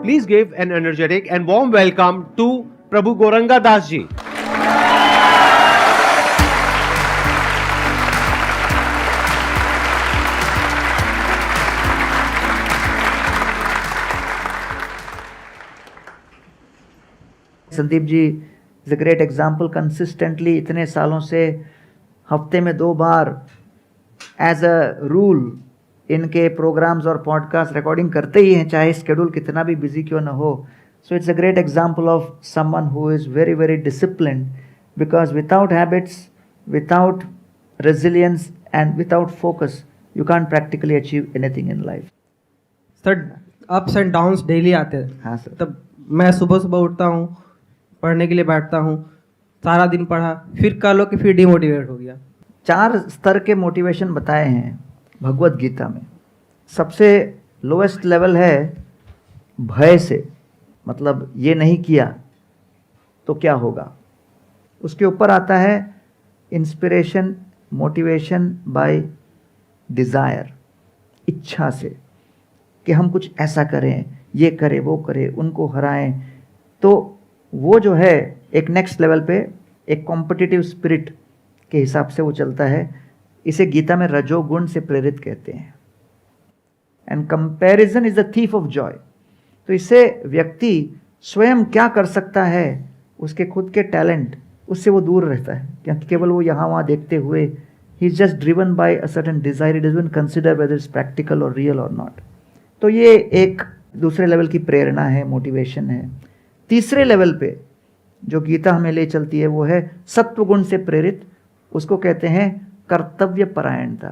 Please give an energetic and warm welcome to Prabhu Goranga Das ji. Sandeep ji is a great example. Consistently इतने सालों से हफ्ते में 2 बार एज अ रूल इनके प्रोग्राम्स और पॉडकास्ट रिकॉर्डिंग करते ही हैं, चाहे स्केड्यूल कितना भी बिजी क्यों ना हो. So it's a great example of someone who is very very disciplined, because without habits, without resilience and without focus you can practically achieve anything in life. Sir, ups and downs daily आते हैं. हाँ sir. तब मैं सुबह सुबह उठता हूँ, पढ़ने के लिए बैठता हूँ, सारा दिन पढ़ा, फिर कह लो कि फिर डिमोटिवेट हो गया. 4 स्तर के मोटिवेशन बताए हैं भगवत गीता में. सबसे लोएस्ट लेवल है भय से, मतलब ये नहीं किया तो क्या होगा. उसके ऊपर आता है इंस्पिरेशन, मोटिवेशन बाय डिज़ायर, इच्छा से कि हम कुछ ऐसा करें, ये करें, वो करें, उनको हराएं. तो वो जो है एक नेक्स्ट लेवल पे एक कॉम्पिटिटिव स्पिरिट के हिसाब से वो चलता है. इसे गीता में रजोगुण से प्रेरित कहते हैं. And comparison is the thief of Joy. तो इससे व्यक्ति स्वयं क्या कर सकता है, उसके खुद के टैलेंट, उससे वो दूर रहता है, क्योंकि केवल वो यहाँ वहाँ देखते हुए he is just driven by a certain desire. It doesn't consider whether it's practical और रियल और नॉट. तो ये एक दूसरे लेवल की प्रेरणा है, मोटिवेशन है. तीसरे लेवल पे जो गीता हमें ले चलती है वो है सत्वगुण से प्रेरित. उसको कहते हैं कर्तव्य परायणता,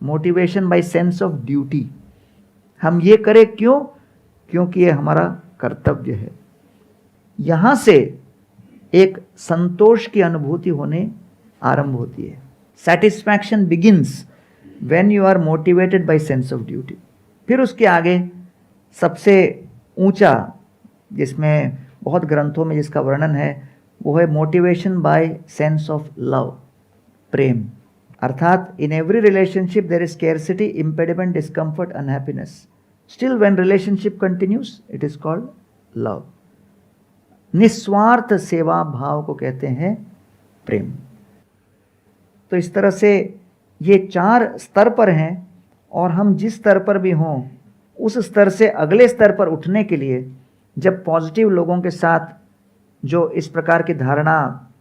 motivation by sense of duty. हम ये करें क्यों? क्योंकि ये हमारा कर्तव्य है. यहाँ से एक संतोष की अनुभूति होने आरंभ होती है. Satisfaction begins when you are motivated by sense of duty. फिर उसके आगे सबसे ऊंचा, जिसमें बहुत ग्रंथों में जिसका वर्णन है, वो है motivation by sense of love, प्रेम. अर्थात in every relationship there is scarcity, impediment, discomfort, unhappiness. Still when relationship continues it is called love. निस्वार्थ सेवा भाव को कहते हैं प्रेम. तो इस तरह से ये 4 स्तर पर हैं, और हम जिस स्तर पर भी हों उस स्तर से अगले स्तर पर उठने के लिए जब पॉजिटिव लोगों के साथ जो इस प्रकार की धारणा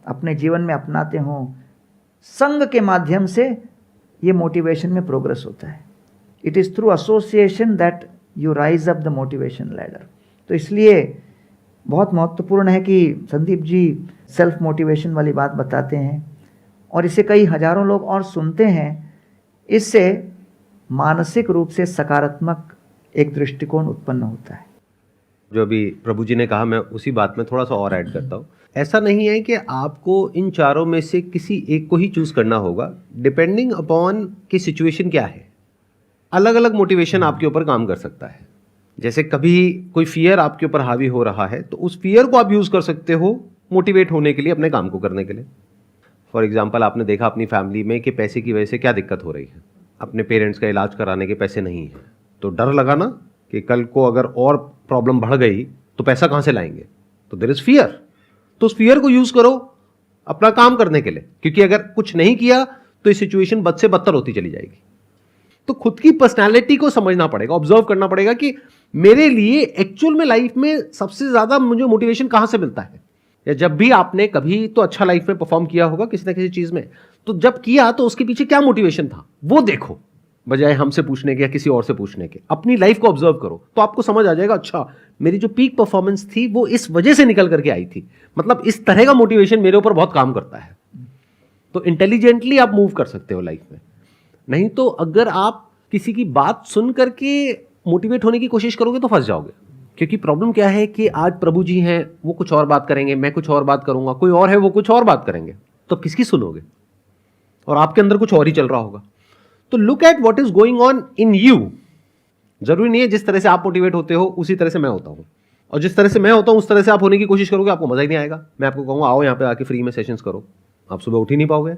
अपने जीवन में अपनाते हों, संग के माध्यम से ये मोटिवेशन में प्रोग्रेस होता है. It is through association that you rise up the motivation ladder. तो इसलिए बहुत महत्वपूर्ण है कि संदीप जी सेल्फ मोटिवेशन वाली बात बताते हैं, और इसे कई हजारों लोग और सुनते हैं. इससे मानसिक रूप से सकारात्मक एक दृष्टिकोण उत्पन्न होता है. जो अभी प्रभु जी ने कहा, मैं उसी बात में थोड़ा सा और ऐड करता हूँ. ऐसा नहीं है कि आपको इन चारों में से किसी एक को ही चूज करना होगा. डिपेंडिंग अपॉन कि सिचुएशन क्या है, अलग अलग मोटिवेशन आपके ऊपर काम कर सकता है. जैसे कभी कोई फियर आपके ऊपर हावी हो रहा है, तो उस फियर को आप यूज कर सकते हो मोटिवेट होने के लिए, अपने काम को करने के लिए. फॉर एग्जाम्पल, आपने देखा अपनी फैमिली में कि पैसे की वजह से क्या दिक्कत हो रही है, अपने पेरेंट्स का इलाज कराने के पैसे नहीं है, तो डर लगा ना कि कल को अगर और प्रॉब्लम बढ़ गई तो पैसा कहां से लाएंगे. तो देयर इज फियर. तो उस फियर को यूज करो अपना काम करने के लिए, क्योंकि अगर कुछ नहीं किया तो ये सिचुएशन बद से बदतर होती चली जाएगी. तो खुद की पर्सनालिटी को समझना पड़ेगा, ऑब्जर्व करना पड़ेगा कि मेरे लिए एक्चुअल में लाइफ में सबसे ज्यादा मुझे मोटिवेशन कहां से मिलता है. या जब भी आपने कभी तो अच्छा लाइफ में परफॉर्म किया होगा किसी ना किसी चीज में, तो जब किया तो उसके पीछे क्या मोटिवेशन था वो देखो, बजाय हमसे पूछने के या किसी और से पूछने के. अपनी लाइफ को ऑब्जर्व करो तो आपको समझ आ जाएगा, अच्छा मेरी जो पीक परफॉर्मेंस थी वो इस वजह से निकल करके आई थी, मतलब इस तरह का मोटिवेशन मेरे ऊपर बहुत काम करता है. तो इंटेलिजेंटली आप मूव कर सकते हो लाइफ में. नहीं तो अगर आप किसी की बात सुन करके मोटिवेट होने की कोशिश करोगे तो फंस जाओगे. क्योंकि प्रॉब्लम क्या है कि आज प्रभु जी हैं, वो कुछ और बात करेंगे, मैं कुछ और बात करूंगा, कोई और है वो कुछ और बात करेंगे, तो किसकी सुनोगे? और आपके अंदर कुछ और ही चल रहा होगा. तो look at what is going on in you. जरूरी नहीं है जिस तरह से आप मोटिवेट होते हो उसी तरह से मैं होता हूं, और जिस तरह से मैं होता हूं उस तरह से आप होने की कोशिश करोगे, आपको मजा ही नहीं आएगा. मैं आपको कहूंगा आओ यहाँ पे आके फ्री में सेशंस करो, आप सुबह उठ ही नहीं पाओगे.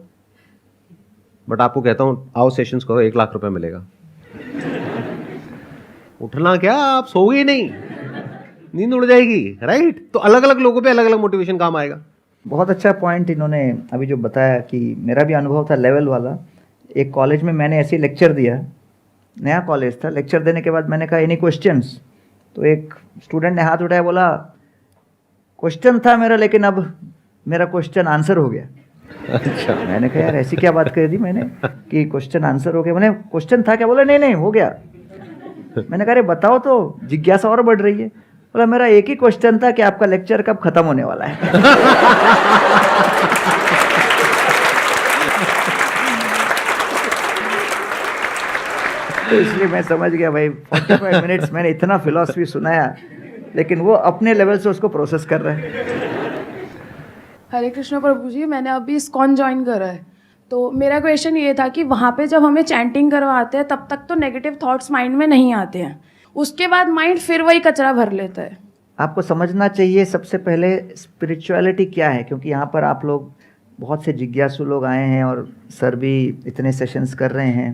बट आपको कहता हूं आओ सेशंस करो, 1 लाख रुपए मिलेगा. उठना क्या, आप सोओगे नहीं. नींद उड़ जाएगी, राइट? तो अलग अलग लोगों पे अलग अलग मोटिवेशन काम आएगा। बहुत अच्छा पॉइंट इन्होंने अभी जो बताया कि मेरा भी अनुभव था लेवल वाला। एक कॉलेज में मैंने ऐसे लेक्चर दिया, नया कॉलेज था। लेक्चर देने के बाद मैंने कहा एनी क्वेश्चंस, तो एक स्टूडेंट ने हाथ उठाया, बोला क्वेश्चन था मेरा लेकिन अब मेरा क्वेश्चन आंसर हो गया। अच्छा, मैंने कहा यार ऐसी क्या बात कर दी मैंने कि क्वेश्चन आंसर हो गया। मैंने क्वेश्चन था क्या? बोला नहीं नहीं हो गया। मैंने कहा अरे बताओ तो, जिज्ञासा और बढ़ रही है। बोला मेरा एक ही क्वेश्चन था कि आपका लेक्चर कब खत्म होने वाला है। तो इसलिए मैं समझ गया भाई 45 मिनट्स मैंने इतना फिलॉसफी सुनाया, लेकिन वो अपने लेवल से उसको प्रोसेस कर रहे हैं। हरे कृष्ण प्रभु जी, मैंने अभी इस्कॉन ज्वाइन करा है, तो मेरा क्वेश्चन ये था कि वहाँ पे जब हमें चैंटिंग करवाते हैं तब तक तो नेगेटिव थॉट्स माइंड में नहीं आते हैं, उसके बाद माइंड फिर वही कचरा भर लेता है। आपको समझना चाहिए सबसे पहले स्पिरिचुअलिटी क्या है, क्योंकि यहाँ पर आप लोग बहुत से जिज्ञासु लोग आए हैं और सर भी इतने सेशंस कर रहे हैं।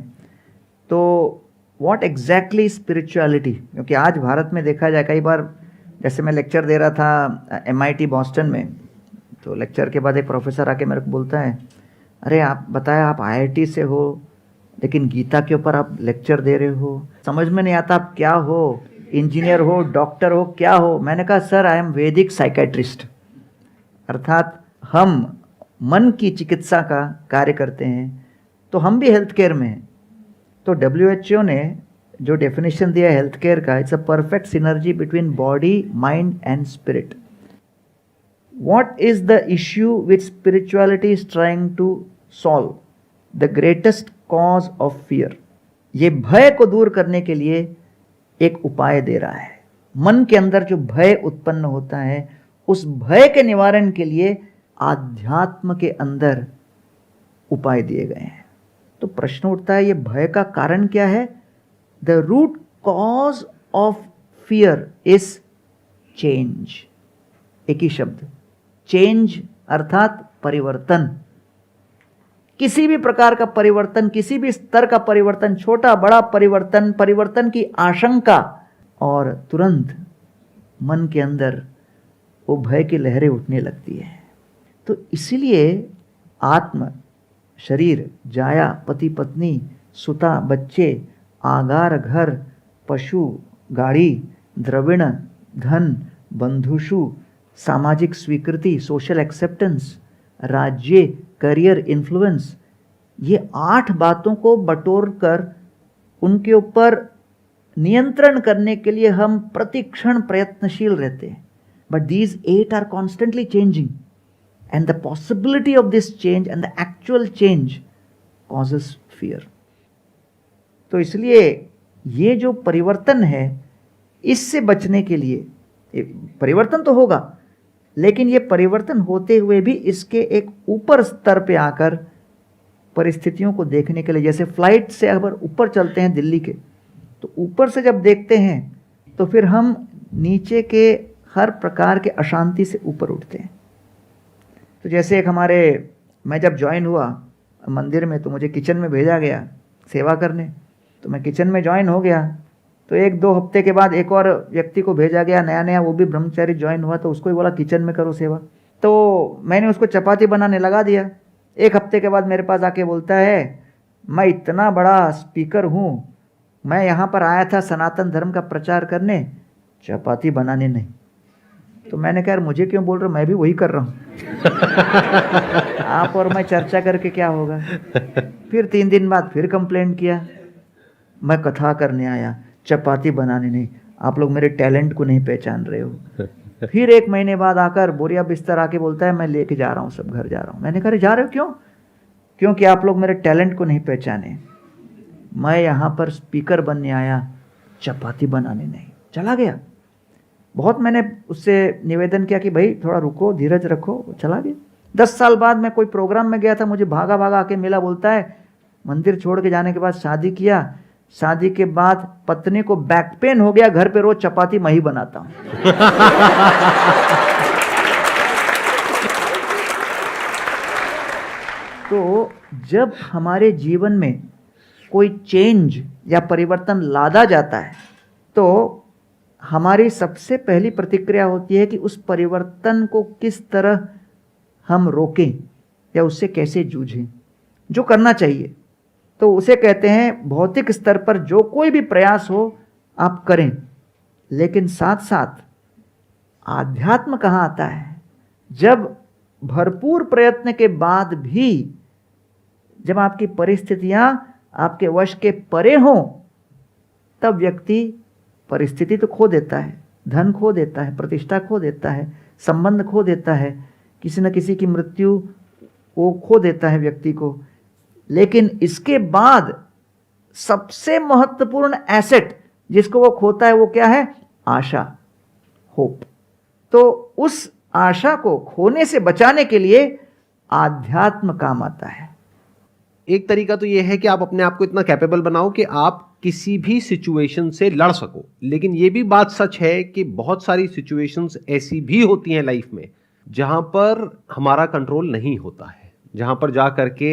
तो व्हाट एग्जैक्टली स्पिरिचुअलिटी, क्योंकि आज भारत में देखा जाए कई बार, जैसे मैं लेक्चर दे रहा था MIT बॉस्टन में, तो लेक्चर के बाद एक प्रोफेसर आके मेरे को बोलता है, अरे आप बताया आप IIT से हो लेकिन गीता के ऊपर आप लेक्चर दे रहे हो, समझ में नहीं आता आप क्या हो, इंजीनियर हो, डॉक्टर हो, क्या हो? मैंने कहा सर आई एम वैदिक साइकेट्रिस्ट, अर्थात हम मन की चिकित्सा का कार्य करते हैं, तो हम भी हेल्थ केयर में हैं। तो WHO ने जो डेफिनेशन दिया हेल्थ केयर का, it's a perfect synergy between body, mind and spirit. What is the issue which spirituality is trying to solve? The greatest cause of fear. ये भय को दूर करने के लिए एक उपाय दे रहा है। मन के अंदर जो भय उत्पन्न होता है, उस भय के निवारण के लिए आध्यात्म के अंदर उपाय दिए गए हैं। तो प्रश्न उठता है ये भय का कारण क्या है? The root cause of fear is change. एक ही शब्द, चेंज अर्थात परिवर्तन। किसी भी प्रकार का परिवर्तन, किसी भी स्तर का परिवर्तन, छोटा बड़ा परिवर्तन, परिवर्तन की आशंका, और तुरंत मन के अंदर वो भय की लहरें उठने लगती है। तो इसीलिए आत्म, शरीर, जाया, पति पत्नी, सुता, बच्चे, आगार, घर, पशु, गाड़ी, द्रविण, धन, बंधुषु, सामाजिक स्वीकृति, सोशल एक्सेप्टेंस, राज्य, करियर, इन्फ्लुएंस, ये 8 बातों को बटोर कर उनके ऊपर नियंत्रण करने के लिए हम प्रतिक्षण प्रयत्नशील रहते हैं। But these 8 are constantly changing and the possibility of this change and the actual change causes fear. तो इसलिए ये जो परिवर्तन है, इससे बचने के लिए, परिवर्तन तो होगा लेकिन ये परिवर्तन होते हुए भी इसके एक ऊपर स्तर पे आकर परिस्थितियों को देखने के लिए, जैसे फ्लाइट से अगर ऊपर चलते हैं दिल्ली के, तो ऊपर से जब देखते हैं तो फिर हम नीचे के हर प्रकार के अशांति से ऊपर उठते हैं। तो जैसे एक मैं जब ज्वाइन हुआ मंदिर में, तो मुझे किचन में भेजा गया सेवा करने, तो मैं किचन में ज्वाइन हो गया। तो 1-2 हफ्ते के बाद एक और व्यक्ति को भेजा गया नया नया, वो भी ब्रह्मचारी ज्वाइन हुआ, तो उसको भी बोला किचन में करो सेवा। तो मैंने उसको चपाती बनाने लगा दिया। 1 हफ्ते के बाद मेरे पास आके बोलता है, मैं इतना बड़ा स्पीकर हूँ, मैं यहाँ पर आया था सनातन धर्म का प्रचार करने, चपाती बनाने नहीं। तो मैंने कहा यार मुझे क्यों बोल रहे हो, मैं भी वही कर रहा हूँ। आप और मैं चर्चा करके क्या होगा। फिर 3 दिन बाद फिर कंप्लेंट किया, मैं कथा करने आया, चपाती बनाने नहीं, आप लोग मेरे टैलेंट को नहीं पहचान रहे हो। फिर 1 महीने बाद आकर बोरिया बिस्तर आके बोलता है मैं लेके जा रहा हूँ, सब घर जा रहा हूँ। मैंने कहा जा रहे हो क्यों? क्योंकि आप लोग मेरे टैलेंट को नहीं पहचाने, मैं यहाँ पर स्पीकर बनने आया, चपाती बनाने नहीं। चला गया। बहुत मैंने उससे निवेदन किया कि भाई थोड़ा रुको, धीरज रखो, चला गया। 10 साल बाद मैं कोई प्रोग्राम में गया था, मुझे भागा भागा आके मिला, बोलता है मंदिर छोड़ के जाने के बाद शादी किया, शादी के बाद पत्नी को बैक पेन हो गया, घर पे रोज चपाती मैं ही बनाता हूं। तो जब हमारे जीवन में कोई चेंज या परिवर्तन लादा जाता है, तो हमारी सबसे पहली प्रतिक्रिया होती है कि उस परिवर्तन को किस तरह हम रोकें या उससे कैसे जूझें, जो करना चाहिए। तो उसे कहते हैं भौतिक स्तर पर जो कोई भी प्रयास हो आप करें, लेकिन साथ साथ आध्यात्म कहाँ आता है? जब भरपूर प्रयत्न के बाद भी जब आपकी परिस्थितियां आपके वश के परे हों, तब व्यक्ति परिस्थिति तो खो देता है, धन खो देता है, प्रतिष्ठा खो देता है, संबंध खो देता है, किसी न किसी की मृत्यु वो खो देता है व्यक्ति को। लेकिन इसके बाद सबसे महत्वपूर्ण एसेट जिसको वो खोता है वो क्या है? आशा, होप। तो उस आशा को खोने से बचाने के लिए आध्यात्म काम आता है। एक तरीका तो ये है कि आप अपने आप को इतना कैपेबल बनाओ कि आप किसी भी सिचुएशन से लड़ सको। लेकिन ये भी बात सच है कि बहुत सारी सिचुएशंस ऐसी भी होती हैं लाइफ में जहां पर हमारा कंट्रोल नहीं होता है, जहां पर जा करके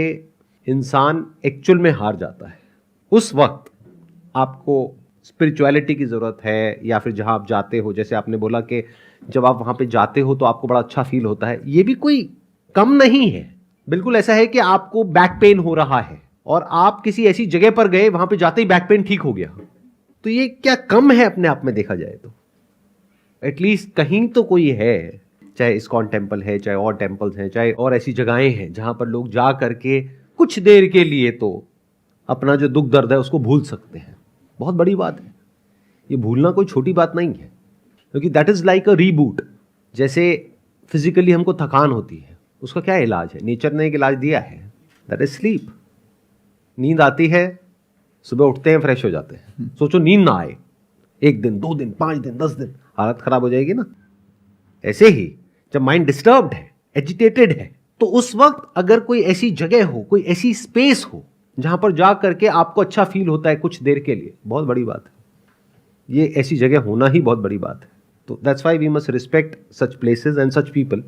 इंसान एक्चुअल में हार जाता है। उस वक्त आपको स्पिरिचुअलिटी की ज़रूरत है, या फिर जहां आप जाते हो, जैसे आपने बोला कि जब आप वहां पे जाते हो तो आपको बड़ा अच्छा फील होता है, ये भी कोई कम नहीं है। बिल्कुल ऐसा है कि आपको बैक पेन हो रहा है और आप किसी ऐसी जगह पर गए, वहां पे जाते ही बैक पेन ठीक हो गया, तो ये क्या कम है अपने आप में देखा जाए तो? एटलीस्ट कहीं तो कोई है, चाहे इस्कॉन टेम्पल है, चाहे और टेम्पल्स हैं, चाहे और ऐसी जगहें हैं जहां पर लोग जा करके कुछ देर के लिए तो अपना जो दुख दर्द है उसको भूल सकते हैं। बहुत बड़ी बात है, ये भूलना कोई छोटी बात नहीं है, क्योंकि that is like a reboot. जैसे फिजिकली हमको थकान होती है, उसका क्या इलाज है? नेचर ने एक इलाज दिया है, दैट इज स्लीप। नींद आती है, सुबह उठते हैं, फ्रेश हो जाते हैं। सोचो नींद ना आए 1 दिन, 2 दिन, 5 दिन, 10 दिन, हालत खराब हो जाएगी ना। ऐसे ही जब माइंड डिस्टर्ब्ड है, एजिटेटेड है, तो उस वक्त अगर कोई ऐसी जगह हो, कोई ऐसी स्पेस हो जहां पर जा करके आपको अच्छा फील होता है कुछ देर के लिए, बहुत बड़ी बात है। ये ऐसी जगह होना ही बहुत बड़ी बात है। तो that's why we must respect such places and such people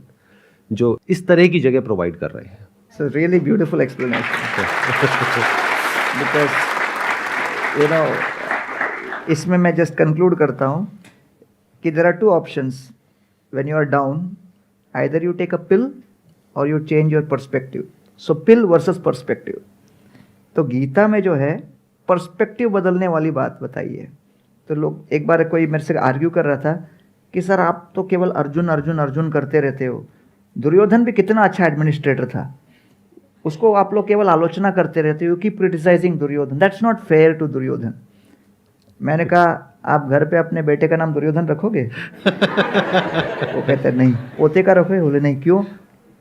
जो इस तरह की जगह प्रोवाइड कर रहे हैं। So really beautiful explanation. Because you know, इसमें मैं just conclude करता हूँ कि there are 2 options when you are down. Either you take a pill or you change your perspective. So pill versus perspective. तो गीता में जो है पर्सपेक्टिव बदलने वाली बात बताई है। तो लोग, एक बार कोई मेरे से आर्ग्यू कर रहा था कि सर आप तो केवल अर्जुन अर्जुन अर्जुन करते रहते हो, दुर्योधन भी कितना अच्छा एडमिनिस्ट्रेटर था, उसको आप लोग केवल आलोचना करते रहते हो, keep criticising Duryodhana, that's not fair to Duryodhana. मैंने कहा आप घर पे अपने बेटे का नाम दुर्योधन रखोगे? वो कहते नहीं। पोते का रखोगे? बोले नहीं। क्यों?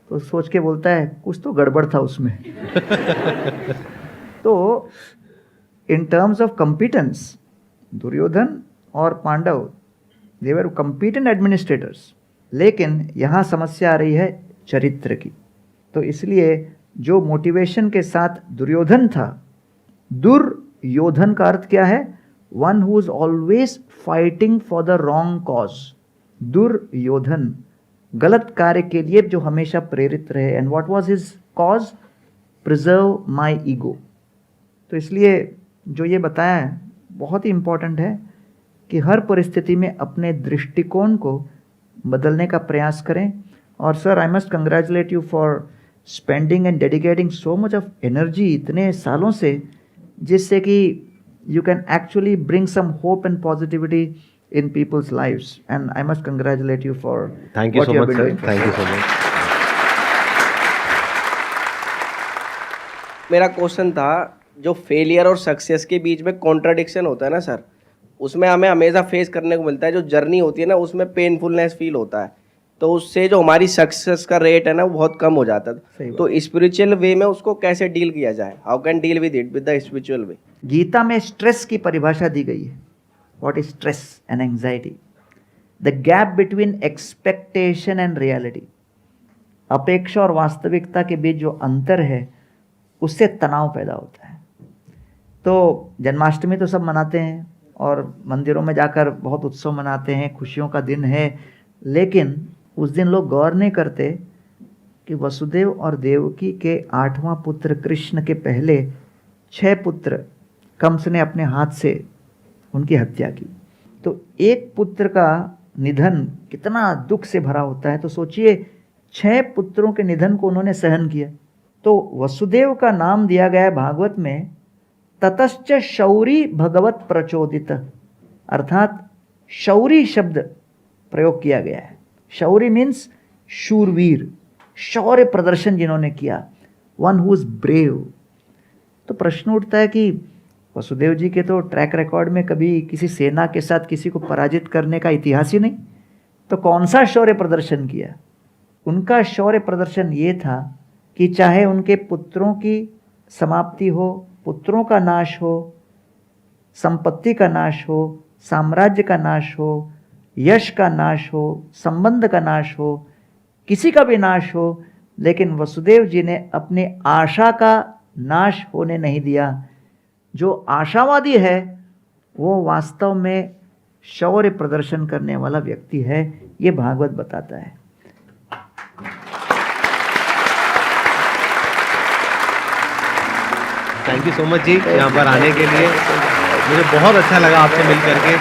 तो सोच के बोलता है कुछ तो गड़बड़ था उसमें। तो in terms of competence, Duryodhana और Pandava they were competent administrators, लेकिन यहाँ समस्या आ रही है चरित्र की। तो इसलिए जो मोटिवेशन के साथ दुर्योधन था, दुर्योधन का अर्थ क्या है? One who is always fighting for the wrong cause. Duryodhana गलत कार्य के लिए जो हमेशा प्रेरित रहे। And what was his cause? Preserve my ego. तो इसलिए जो ये बताया है बहुत ही इंपॉर्टेंट है कि हर परिस्थिति में अपने दृष्टिकोण को बदलने का प्रयास करें। और sir, I must congratulate you for spending and dedicating so much of energy इतने सालों से, जिससे कि you can actually bring some hope and positivity in people's lives, and I must congratulate you for Thank you what so you much, have been sir. doing. Thank you so much. मेरा question था, जो failure और success के बीच में contradiction होता है ना sir, उसमें हमें हमेशा फेस करने को मिलता है। जो जर्नी होती है ना, उसमें पेनफुलनेस फील होता है, तो उससे जो हमारी सक्सेस का रेट है ना वो बहुत कम हो जाता है। तो स्पिरिचुअल वे में उसको कैसे डील किया जाए? How can deal with it with the spiritual way? Gita में स्ट्रेस की परिभाषा दी गई है। What is stress and anxiety? The gap between expectation and reality. अपेक्षा और वास्तविकता के बीच जो अंतर है, उससे तनाव पैदा होता है। तो जन्माष्टमी तो सब मनाते हैं और मंदिरों में जाकर बहुत उत्सव मनाते हैं, खुशियों का दिन है, लेकिन उस दिन लोग गौर नहीं करते कि वसुदेव और देवकी के 8वां पुत्र कृष्ण के पहले 6 पुत्र कंस ने अपने हाथ से उनकी हत्या की। तो एक पुत्र का निधन कितना दुख से भरा होता है। तो सोचिए 6 पुत्रों के निधन को उन्होंने सहन किया। तो वसुदेव का नाम दिया गया है भागवत में ततश्च शौरी भगवत प्रचोदित, अर्थात शौरी शब्द प्रयोग किया गया है। शौरी मीन्स शूरवीर, शौर्य प्रदर्शन जिन्होंने किया, वन हु इज ब्रेव। तो प्रश्न उठता है कि वसुदेव जी के तो ट्रैक रिकॉर्ड में कभी किसी सेना के साथ किसी को पराजित करने का इतिहास ही नहीं, तो कौन सा शौर्य प्रदर्शन किया? उनका शौर्य प्रदर्शन ये था कि चाहे उनके पुत्रों की समाप्ति हो, पुत्रों का नाश हो, संपत्ति का नाश हो, साम्राज्य का नाश हो, यश का नाश हो, संबंध का नाश हो, किसी का भी नाश हो, लेकिन वसुदेव जी ने अपनी आशा का नाश होने नहीं दिया। जो आशावादी है वो वास्तव में शौर्य प्रदर्शन करने वाला व्यक्ति है, ये भागवत बताता है। थैंक यू सो मच जी यहाँ पर आने के लिए, मुझे बहुत अच्छा लगा आपसे मिल करके।